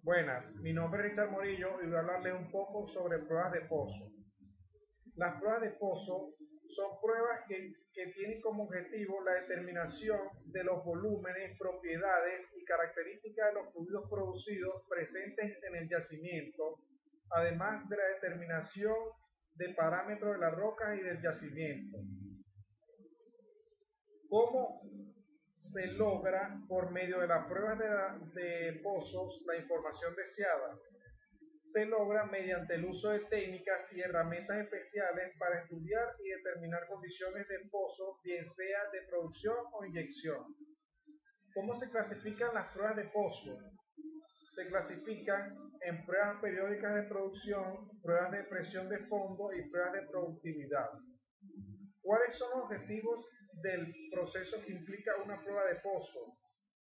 Buenas, mi nombre es Richard Morillo y voy a hablarles un poco sobre pruebas de pozo. Las pruebas de pozo son pruebas que tienen como objetivo la determinación de los volúmenes, propiedades y características de los fluidos producidos presentes en el yacimiento, además de la determinación de parámetros de las rocas y del yacimiento. ¿Cómo se logra por medio de las pruebas de pozos la información deseada? Se logra mediante el uso de técnicas y herramientas especiales para estudiar y determinar condiciones de pozo, bien sea de producción o inyección. ¿Cómo se clasifican las pruebas de pozo? Se clasifican en pruebas periódicas de producción, pruebas de presión de fondo y pruebas de productividad. ¿Cuáles son los objetivos del proceso que implica una prueba de pozo?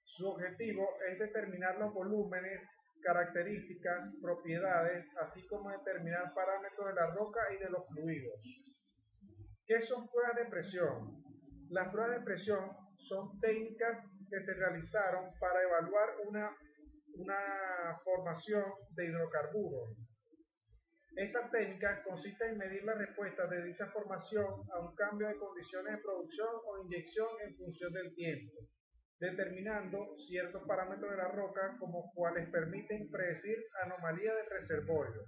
Su objetivo es determinar los volúmenes, características, propiedades, así como determinar parámetros de la roca y de los fluidos. ¿Qué son pruebas de presión? Las pruebas de presión son técnicas que se realizaron para evaluar una formación de hidrocarburos. Esta técnica consiste en medir la respuesta de dicha formación a un cambio de condiciones de producción o inyección en función del tiempo, determinando ciertos parámetros de la roca como cuales permiten predecir anomalías del reservorio.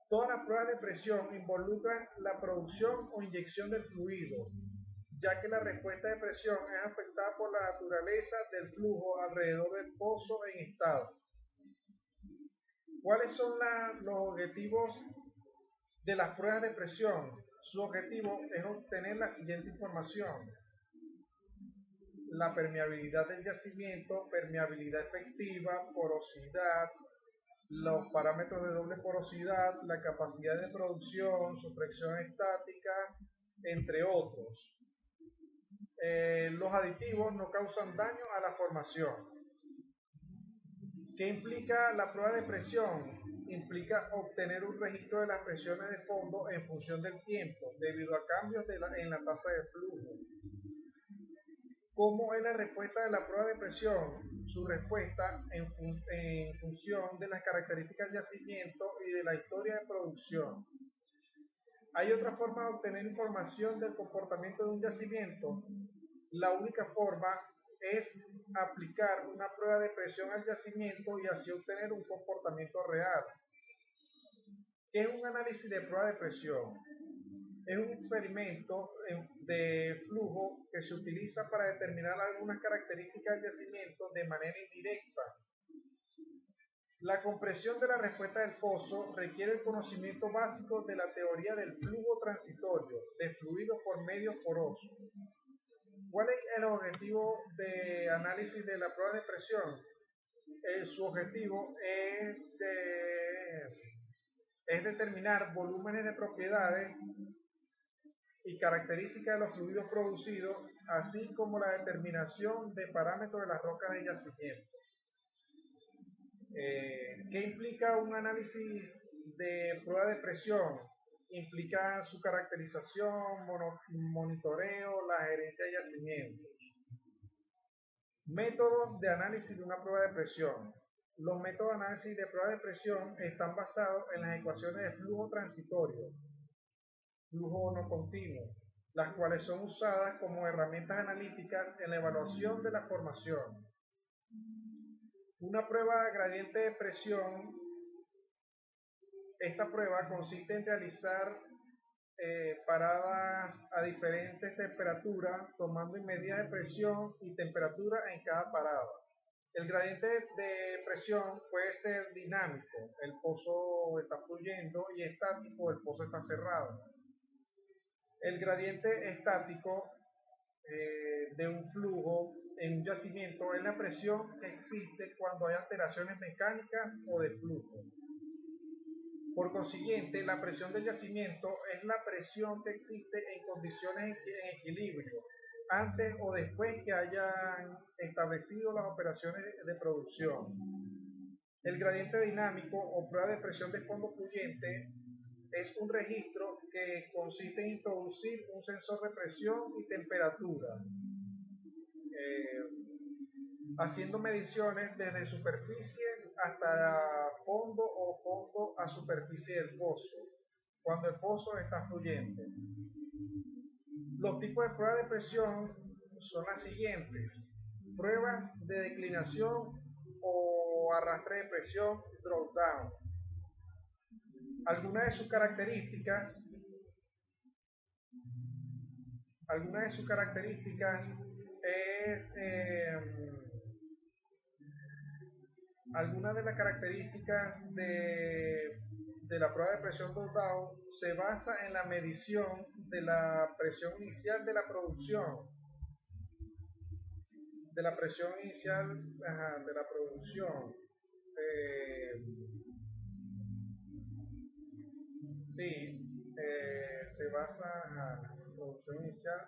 Todas las pruebas de presión involucran la producción o inyección del fluido, ya que la respuesta de presión es afectada por la naturaleza del flujo alrededor del pozo en estado. ¿Cuáles son los objetivos de las pruebas de presión? Su objetivo es obtener la siguiente información: la permeabilidad del yacimiento, permeabilidad efectiva, porosidad, los parámetros de doble porosidad, la capacidad de producción, su presión estática, entre otros. Los aditivos no causan daño a la formación. ¿Qué implica la prueba de presión? Implica obtener un registro de las presiones de fondo en función del tiempo, debido a cambios en la tasa de flujo. ¿Cómo es la respuesta de la prueba de presión? Su respuesta en función de las características del yacimiento y de la historia de producción. ¿Hay otra forma de obtener información del comportamiento de un yacimiento? La única forma es aplicar una prueba de presión al yacimiento y así obtener un comportamiento real. ¿Qué es un análisis de prueba de presión? Es un experimento de flujo que se utiliza para determinar algunas características del yacimiento de manera indirecta. La compresión de la respuesta del pozo requiere el conocimiento básico de la teoría del flujo transitorio de fluidos por medios porosos. ¿Cuál es el objetivo de análisis de la prueba de presión? Su objetivo es determinar volúmenes de propiedades y características de los fluidos producidos, así como la determinación de parámetros de las rocas de yacimiento. ¿Qué implica un análisis de prueba de presión? Implica su caracterización, monitoreo, la gerencia de yacimientos. Métodos de análisis de una prueba de presión. Los métodos de análisis de prueba de presión están basados en las ecuaciones de flujo transitorio, flujo no continuo, las cuales son usadas como herramientas analíticas en la evaluación de la formación. Una prueba gradiente de presión. Esta prueba consiste en realizar paradas a diferentes temperaturas, tomando medidas de presión y temperatura en cada parada. El gradiente de presión puede ser dinámico, el pozo está fluyendo, y estático, el pozo está cerrado. El gradiente estático de un flujo en un yacimiento es la presión que existe cuando hay alteraciones mecánicas o de flujo. Por consiguiente, la presión del yacimiento es la presión que existe en condiciones en equilibrio, antes o después que hayan establecido las operaciones de producción. El gradiente dinámico o prueba de presión de fondo fluyente es un registro que consiste en introducir un sensor de presión y temperatura. haciendo mediciones desde superficies hasta fondo o fondo a superficie del pozo, cuando el pozo está fluyendo. Los tipos de pruebas de presión son las siguientes: pruebas de declinación o arrastre de presión, drop down. Algunas de sus características algunas de las características de la prueba de presión drop down se basa en la medición de la presión inicial de la producción, de la presión inicial de la producción. Se basa en la producción inicial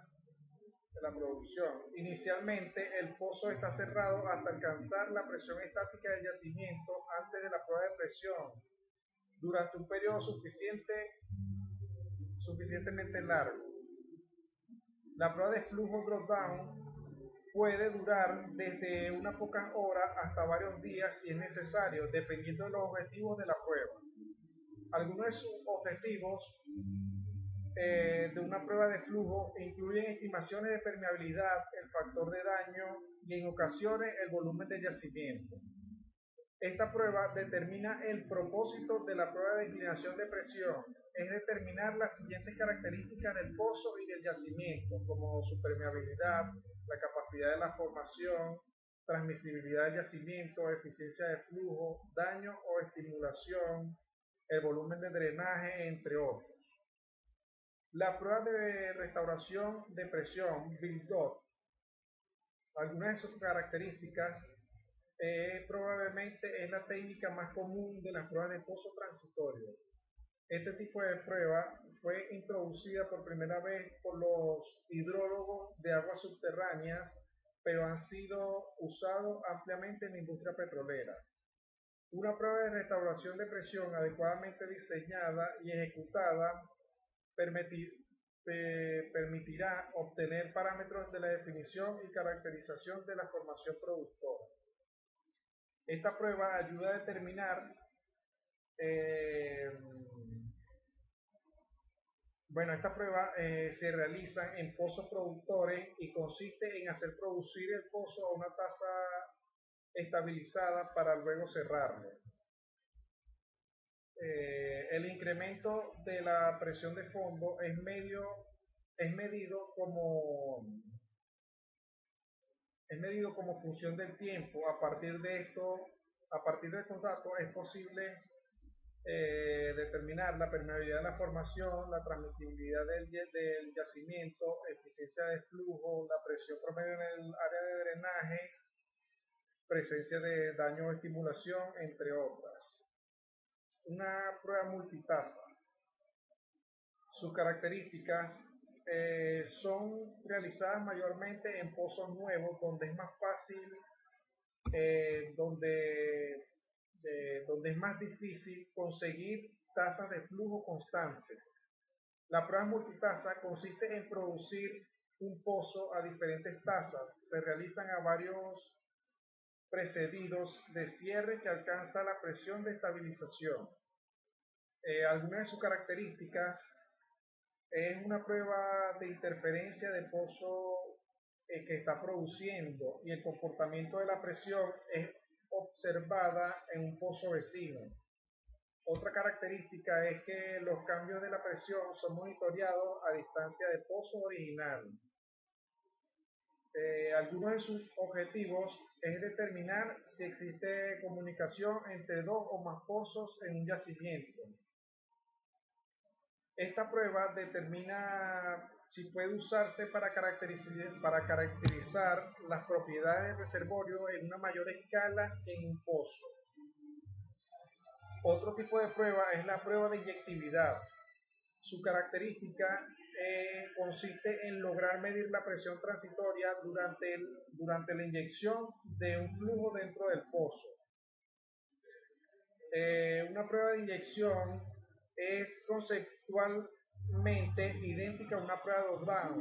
de la producción. Inicialmente, el pozo está cerrado hasta alcanzar la presión estática del yacimiento antes de la prueba de presión, durante un periodo suficientemente largo. La prueba de flujo drop down puede durar desde unas pocas horas hasta varios días si es necesario, dependiendo de los objetivos de la prueba. Algunos de sus objetivos de una prueba de flujo incluyen estimaciones de permeabilidad, el factor de daño y en ocasiones el volumen del yacimiento. Esta prueba determina el propósito de la prueba de declinación de presión, es determinar las siguientes características del pozo y del yacimiento, como su permeabilidad, la capacidad de la formación, transmisibilidad del yacimiento, eficiencia de flujo, daño o estimulación, el volumen de drenaje, entre otros. La prueba de restauración de presión, build-up, algunas de sus características probablemente es la técnica más común de las pruebas de pozo transitorio. Este tipo de prueba fue introducida por primera vez por los hidrólogos de aguas subterráneas, pero han sido usados ampliamente en la industria petrolera. Una prueba de restauración de presión adecuadamente diseñada y ejecutada permitirá obtener parámetros de la definición y caracterización de la formación productora. Esta prueba ayuda a determinar esta prueba se realiza en pozos productores y consiste en hacer producir el pozo a una tasa estabilizada para luego cerrarlo. El incremento de la presión de fondo es medido como función del tiempo. A partir de estos datos es posible determinar la permeabilidad de la formación, la transmisibilidad del yacimiento, eficiencia de flujo, la presión promedio en el área de drenaje, presencia de daño o estimulación, entre otras. Una prueba multitasa. Sus características son realizadas mayormente en pozos nuevos, donde es más fácil, donde es más difícil conseguir tasas de flujo constantes. La prueba multitasa consiste en producir un pozo a diferentes tasas. Se realizan a varios precedidos de cierre que alcanza la presión de estabilización. Algunas de sus características es una prueba de interferencia de pozo que está produciendo, y el comportamiento de la presión es observada en un pozo vecino. Otra característica es que los cambios de la presión son monitoreados a distancia del pozo original. Algunos de sus objetivos es determinar si existe comunicación entre dos o más pozos en un yacimiento. Esta prueba determina si puede usarse para caracterizar las propiedades del reservorio en una mayor escala que en un pozo. Otro tipo de prueba es la prueba de inyectividad. Su característica consiste en lograr medir la presión transitoria durante la inyección de un flujo dentro del pozo. Una prueba de inyección es conceptualmente idéntica a una prueba de drop down.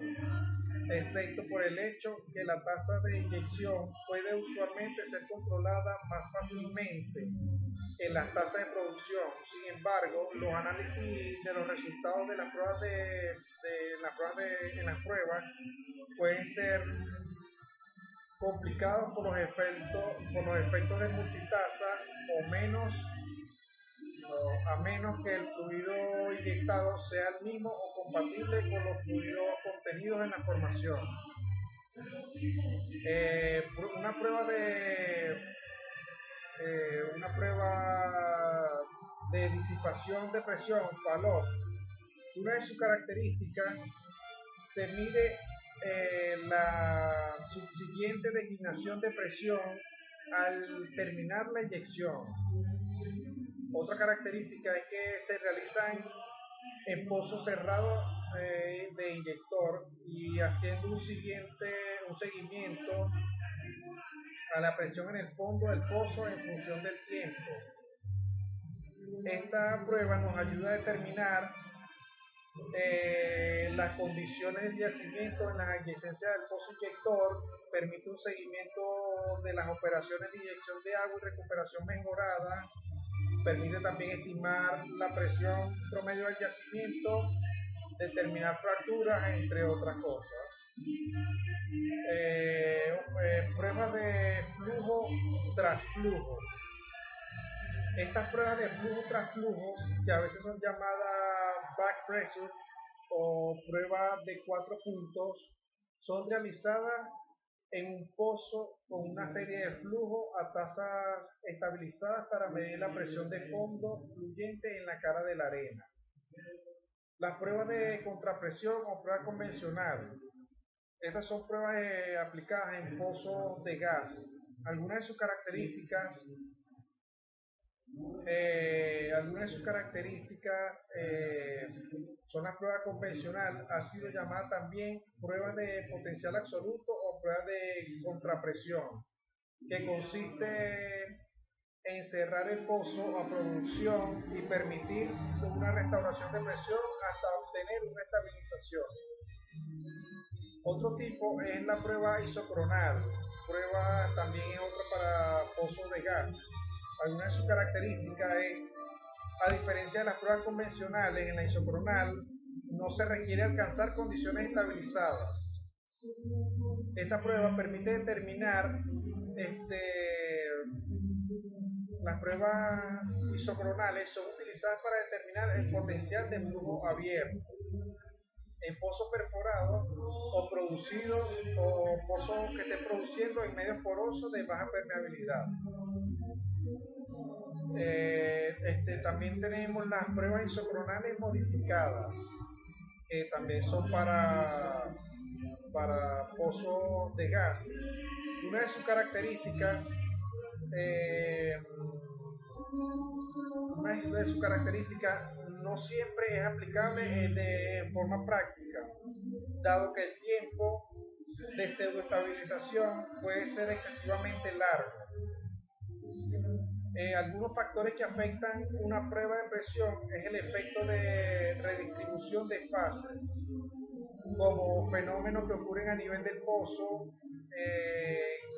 excepto por el hecho que la tasa de inyección puede usualmente ser controlada más fácilmente en las tasas de producción. Sin embargo, los análisis de los resultados de las pruebas en las pruebas pueden ser complicados por los efectos de multitasa o menos a menos que el fluido inyectado sea el mismo o compatible con los fluidos contenidos en la formación. Una prueba de disipación de presión, FALOP, una de sus características se mide la subsiguiente declinación de presión al terminar la inyección. Otra característica es que se realizan en pozos cerrados de inyector y haciendo un seguimiento a la presión en el fondo del pozo en función del tiempo. Esta prueba nos ayuda a determinar las condiciones de yacimiento en las adyacencias del pozo inyector, permite un seguimiento de las operaciones de inyección de agua y recuperación mejorada, permite también estimar la presión promedio del yacimiento, determinar fracturas, entre otras cosas. Pruebas de flujo tras flujo. Estas pruebas de flujo tras flujo, que a veces son llamadas back pressure o pruebas de 4 puntos, son realizadas en un pozo con una serie de flujos a tasas estabilizadas para medir la presión de fondo fluyente en la cara de la arena. Las pruebas de contrapresión o prueba convencional. Estas son pruebas aplicadas en pozos de gas. Algunas de sus características son las pruebas convencional, ha sido llamada también pruebas de potencial absoluto o pruebas de contrapresión, que consiste en cerrar el pozo a producción y permitir una restauración de presión hasta obtener una estabilización. Otro tipo es la prueba isocronal. Prueba también es otra para pozos de gas. Alguna de sus características es, a diferencia de las pruebas convencionales, en la isocronal no se requiere alcanzar condiciones estabilizadas. Esta prueba permite determinar las pruebas isocronales son utilizadas para determinar el potencial de flujo abierto en pozos perforados o producidos o pozos que estén produciendo en medios porosos de baja permeabilidad. También tenemos las pruebas isocronales modificadas, que también son para pozos de gas. Una de sus características no siempre es aplicable de forma práctica, dado que el tiempo de pseudoestabilización puede ser excesivamente largo. Algunos factores que afectan una prueba de presión es el efecto de redistribución de fases, como fenómenos que ocurren a nivel del pozo,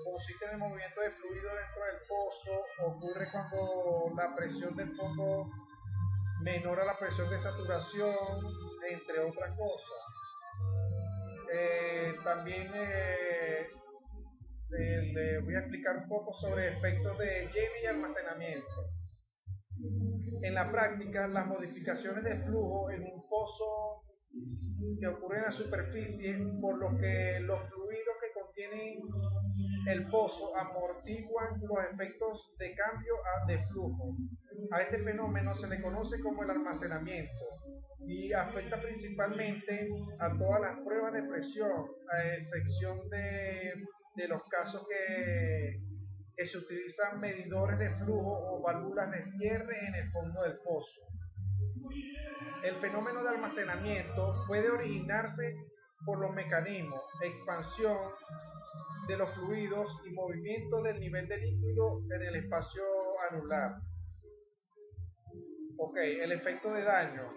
consiste en el movimiento de fluido dentro del pozo, ocurre cuando la presión del fondo menor a la presión de saturación, entre otras cosas. También le voy a explicar un poco sobre efectos de lleno y almacenamiento. En la práctica, las modificaciones de flujo en un pozo que ocurren en la superficie, por lo que los fluidos que contienen el pozo amortiguan los efectos de cambio de flujo. A este fenómeno se le conoce como el almacenamiento y afecta principalmente a todas las pruebas de presión, a excepción de los casos que se utilizan medidores de flujo o válvulas de cierre en el fondo del pozo. El fenómeno de almacenamiento puede originarse por los mecanismos de expansión de los fluidos y movimiento del nivel de líquido en el espacio anular. Ok, el efecto de daño.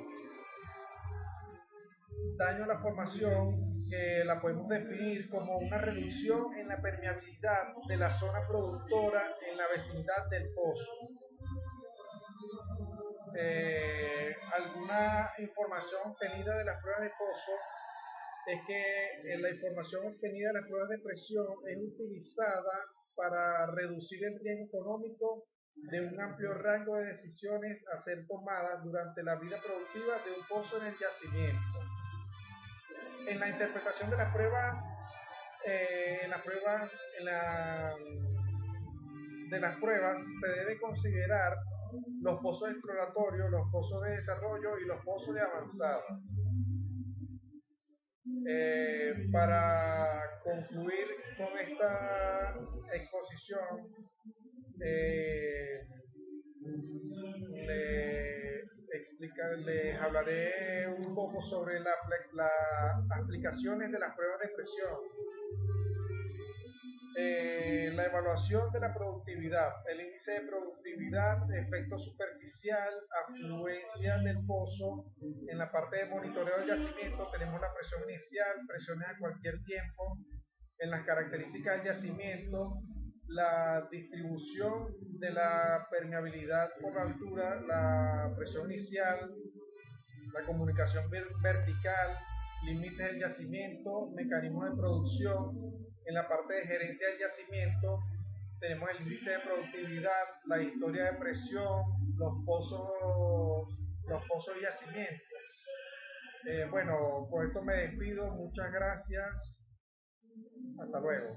Daño a la formación, que la podemos definir como una reducción en la permeabilidad de la zona productora en la vecindad del pozo. Alguna información obtenida de las pruebas de pozo es que la información obtenida de las pruebas de presión es utilizada para reducir el riesgo económico de un amplio rango de decisiones a ser tomadas durante la vida productiva de un pozo en el yacimiento. En la interpretación de las pruebas, de las pruebas se debe considerar los pozos exploratorios, los pozos de desarrollo y los pozos de avanzada. Para concluir con esta exposición, les hablaré un poco sobre las aplicaciones de las pruebas de presión. La evaluación de la productividad, el índice de productividad, efecto superficial, afluencia del pozo. En la parte de monitoreo del yacimiento tenemos la presión inicial, presiones a cualquier tiempo. En las características del yacimiento, la distribución de la permeabilidad por la altura, la presión inicial, la comunicación vertical, límites del yacimiento, mecanismos de producción. En la parte de gerencia del yacimiento tenemos el índice de productividad, la historia de presión, los pozos y yacimientos. Bueno, por esto me despido, muchas gracias, hasta luego.